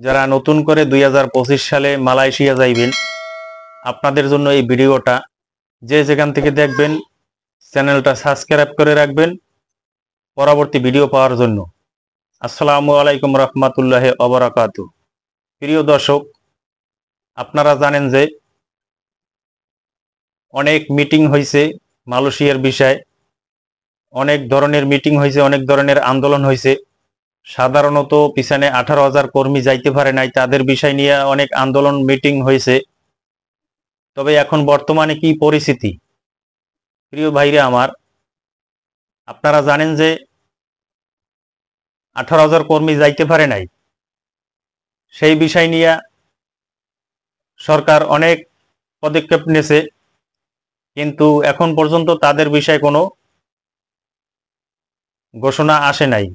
যারা নতুন করে 2025 সালে মালয়েশিয়া যাইবেন, আপনাদের জন্য এই ভিডিওটা। যে যেখান থেকে দেখবেন চ্যানেলটা সাবস্ক্রাইব করে রাখবেন পরবর্তী ভিডিও পাওয়ার জন্য। আসসালামু আলাইকুম রহমতুল্লাহি ওয়া বারাকাতুহু। প্রিয় দর্শক, আপনারা জানেন যে অনেক মিটিং হয়েছে মালয়েশিয়ার বিষয়ে, অনেক ধরনের মিটিং হয়েছে, অনেক ধরনের আন্দোলন হয়েছে। সাধারণত পিছনে 18,000 কর্মী যাইতে পারে নাই, তাদের বিষয় নিয়ে অনেক আন্দোলন মিটিং হয়েছে। তবে এখন বর্তমানে কি পরিস্থিতি প্রিয় ভাইরা আমার, আপনারা জানেন যে 18,000 কর্মী যাইতে পারে নাই। সেই বিষয় নিয়ে সরকার অনেক পদক্ষেপ নিয়েছে, কিন্তু এখন পর্যন্ত তাদের বিষয়ে কোনো ঘোষণা আসে নাই।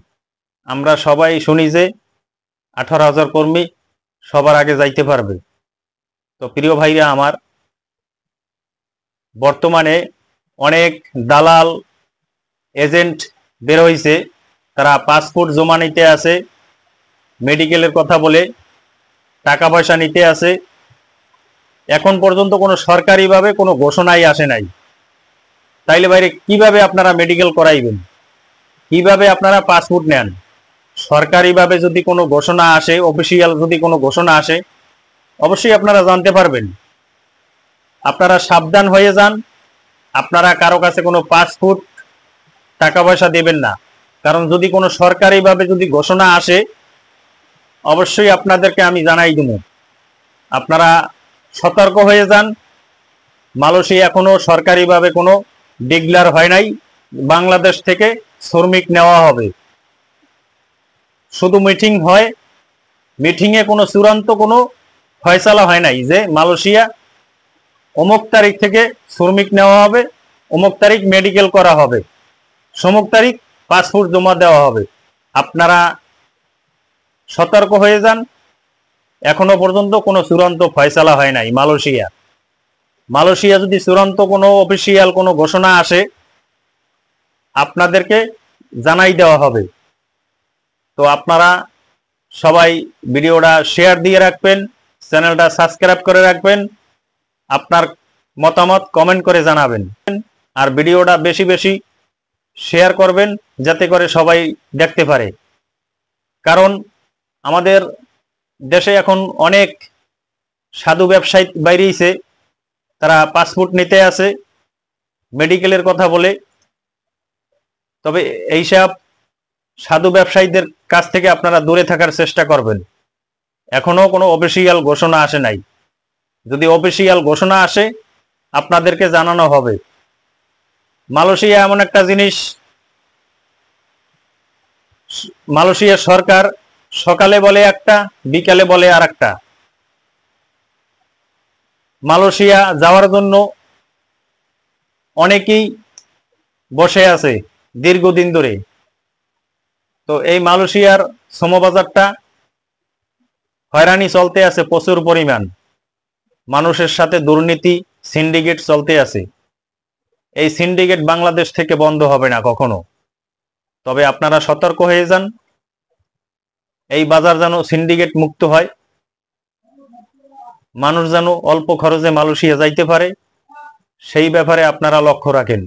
আমরা সবাই শুনি যে 18,000 কর্মী সবার আগে যাইতে পারবে। তো প্রিয় ভাইরা আমার, বর্তমানে অনেক দালাল এজেন্ট বের হয়েছে, তারা পাসপোর্ট জমা নিতে আছে, মেডিকেলের কথা বলে টাকা পয়সা নিতে আছে। এখন পর্যন্ত কোনো সরকারিভাবে কোনো ঘোষণাই আসে নাই। তাইলে বাইরে কিভাবে আপনারা মেডিকেল করাইবেন, কিভাবে আপনারা পাসপোর্ট নেন? সরকারিভাবে যদি কোনো ঘোষণা আসে, অফিসিয়াল যদি কোনো ঘোষণা আসে, অবশ্যই আপনারা জানতে পারবেন। আপনারা সাবধান হয়ে যান, আপনারা কারো কাছে কোনো পাসপোর্ট টাকা পয়সা দেবেন না। কারণ যদি কোনো সরকারিভাবে যদি ঘোষণা আসে, অবশ্যই আপনাদেরকে আমি জানাই দেব। আপনারা সতর্ক হয়ে যান। মালয়েশিয়া এখনো সরকারিভাবে কোনো ডিক্লেয়ার হয় নাই বাংলাদেশ থেকে শ্রমিক নেওয়া হবে। শুধু মিটিং হয়, মিটিংয়ে কোনো চূড়ান্ত কোনো ফয়সালা হয় নাই যে মালয়েশিয়া অমুক তারিখ থেকে শ্রমিক নেওয়া হবে, অমুক তারিখ মেডিকেল করা হবে, সমুক তারিখ পাসপোর্ট জমা দেওয়া হবে। আপনারা সতর্ক হয়ে যান। এখনো পর্যন্ত কোনো চূড়ান্ত ফয়সালা হয় নাই মালয়েশিয়া যদি চূড়ান্ত কোনো অফিসিয়াল কোনো ঘোষণা আসে, আপনাদেরকে জানাই দেওয়া হবে। তো আপনারা সবাই ভিডিওটা শেয়ার দিয়ে রাখবেন, চ্যানেলটা সাবস্ক্রাইব করে রাখবেন, আপনার মতামত কমেন্ট করে জানাবেন, আর ভিডিওটা বেশি বেশি শেয়ার করবেন যাতে করে সবাই দেখতে পারে। কারণ আমাদের দেশে এখন অনেক সাধু ব্যবসায়ী বাইরেছে, তারা পাসপোর্ট নিতে আছে, মেডিকেলের কথা বলে। তবে এইসব সাধু ব্যবসায়ীদের কাছ থেকে আপনারা দূরে থাকার চেষ্টা করবেন। এখনো কোনো অফিসিয়াল ঘোষণা আসে নাই। যদি অফিসিয়াল ঘোষণা আসে, আপনাদেরকে জানানো হবে। মালয়েশিয়া এমন একটা জিনিস, মালয়েশিয়া সরকার সকালে বলে একটা, বিকালে বলে আর একটা। মালয়েশিয়া যাওয়ার জন্য অনেকেই বসে আছে দীর্ঘদিন ধরে। তো এই মালয়েশিয়ার শ্রমবাজারটা হয়রানি চলতে আছে প্রচুর পরিমাণ, মানুষের সাথে দুর্নীতি, সিন্ডিকেট চলতে আছে। এই সিন্ডিকেট বাংলাদেশ থেকে বন্ধ হবে না কখনো। তবে আপনারা সতর্ক হয়ে যান, এই বাজার যেন সিন্ডিকেট মুক্ত হয়, মানুষ যেন অল্প খরচে মালয়েশিয়া যাইতে পারে, সেই ব্যাপারে আপনারা লক্ষ্য রাখেন।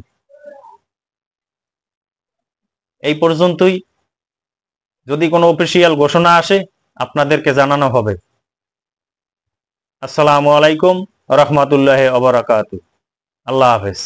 এই পর্যন্তই। যদি কোনো অফিসিয়াল ঘোষণা আসে, আপনাদেরকে জানানো হবে। আসসালামু আলাইকুম রহমতুল্লাহি ওয়া বারাকাতুহু। আল্লাহ হাফেজ।